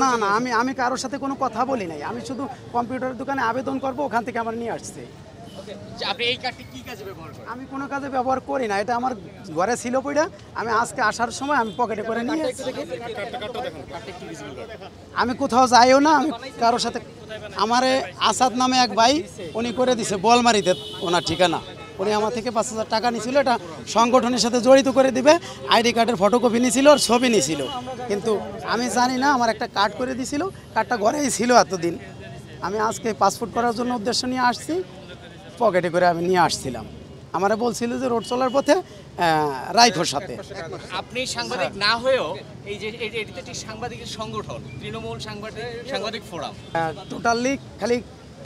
না না, আমি কারোর সাথে কোনো কথা বলি নাই, আমি শুধু কম্পিউটারের দোকানে আবেদন করব, ওখান থেকে আমার নিয়ে আসছে। আপনি এই কার্ডটি কি কাজে ব্যবহার করেন? আমি কোনো কাজে ব্যবহার করি না, এটা আমার ঘরে ছিল পইড়া, আমি আজকে আসার সময় আমি পকেটে করে নিয়ে এসেছি। আমি কোথাও যাইও না, আমি কারোর সাথে, আমারে আসাদ নামে এক ভাই উনি করে দিছে বলমারিতে ওনার ঠিকানা, উনি আমার থেকে 5,000 টাকা নিয়েছিল, এটা সংগঠনের সাথে জড়িত করে দিবে, আইডি কার্ডের ফটোকপি নিয়েছিল আর ছবি নিয়েছিল, কিন্তু আমি জানি না, আমার একটা কার্ড করে দিয়েছিল, কার্ডটা ঘরেই ছিল এতদিন। আমি আজকে পাসপোর্ট করার জন্য উদ্দেশ্য নিয়ে আসছি, পকেটে করে আমি নিয়ে আসছিলাম। আমারা বলছিল যে রোড চলার পথে রাইখোর সাথে। আপনি সাংবাদিক না হয়েও এই যে এটিতে একটি সাংবাদিকের সংগঠন, তৃণমূল সাংবাদিক ফোরাম, টোটালি খালি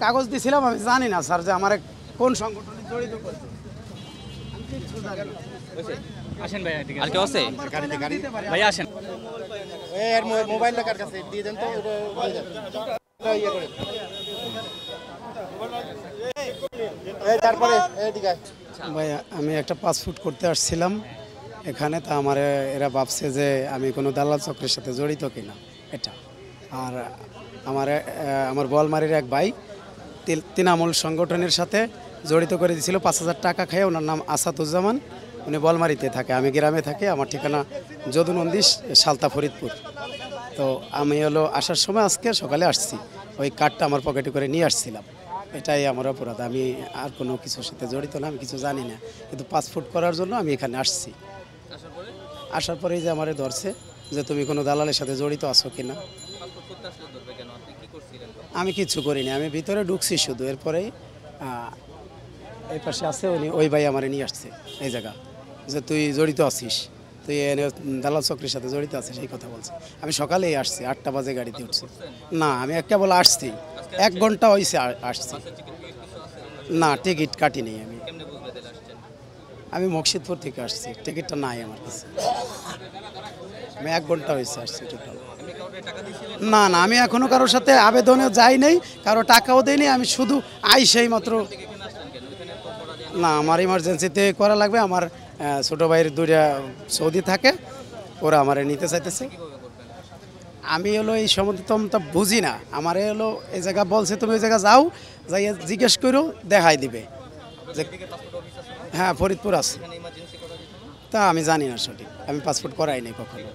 কাগজ দিয়েছিলাম, আমি জানি না স্যার যে আমার কোন সংগঠনে জড়িত করছে। আসেন ভাই, আর কেউ আছে? ভাই আসেন। এর মোবাইলটা কার কাছে দিয়ে দেন তো, এটা ইয়ে করে তারপরে এদিকে ভাই আমি একটা পাসপোর্ট করতে আসছিলাম এখানে, তা আমার এরা ভাবছে যে আমি কোনো দালাল চক্রের সাথে জড়িত কিনা এটা। আর আমার বলমারির এক ভাই তৃণমূল সংগঠনের সাথে জড়িত করে দিয়েছিল, 5,000 টাকা খায়। ওনার নাম আসাদুজ্জামান, উনি বলমারিতে থাকে, আমি গ্রামে থাকি, আমার ঠিকানা যদুনন্দিস, সালতা, ফরিদপুর। তো আমি আসার সময় আজকে সকালে আসছি, ওই কার্ডটা আমার পকেটে করে নিয়ে আসছিলাম, এটাই আমার অপরাধ। আমি আর কোনো কিছুর সাথে জড়িত না, আমি কিছু জানি না, কিন্তু পাসপোর্ট করার জন্য আমি এখানে আসছি। আসার পরেই যে আমারে ধরছে যে তুমি কোনো দালালের সাথে জড়িত আছো কিনা। আমি কিছু করিনি, আমি ভিতরে ঢুকছি শুধু, এরপরেই এই পাশে আছে উনি, ওই ভাই আমারে নিয়ে আসছে এই জায়গা, যে তুই জড়িত আছিস, তুই দালাল চক্রের সাথে জড়িত আছিস, এই কথা বলছে। আমি সকালেই আসছি, 8টা বাজে গাড়িতে উঠছি। না, আমি কেবল আসছি, 1 ঘন্টা হয়েছে আসছি। না, টিকিট কাটিনি আমি মকসিদপুর থেকে আসছি, টিকিটটা নাই আমার কাছে। আমি 1 ঘন্টা হয়েছে আসছি টোটাল। না না, আমি এখনো কারোর সাথে আবেদনে যাই নাই, কারো টাকাও দেয়নি, আমি শুধু সেই মাত্র। না, আমার ইমার্জেন্সিতে করা লাগবে, আমার ছোটো ভাইয়ের 2টা সৌদি থাকে, ওরা আমারে নিতে চাইতেছে। আমি এই সম্বন্ধে তো বুঝি না, আমার এই জায়গা বলছে তুমি ওই জায়গা যাও, যাই জিজ্ঞেস করো, দেখাই দিবে যে হ্যাঁ ফরিদপুর আছে। তা আমি জানি না সঠিক, আমি পাসপোর্ট করাই নাই কখনো।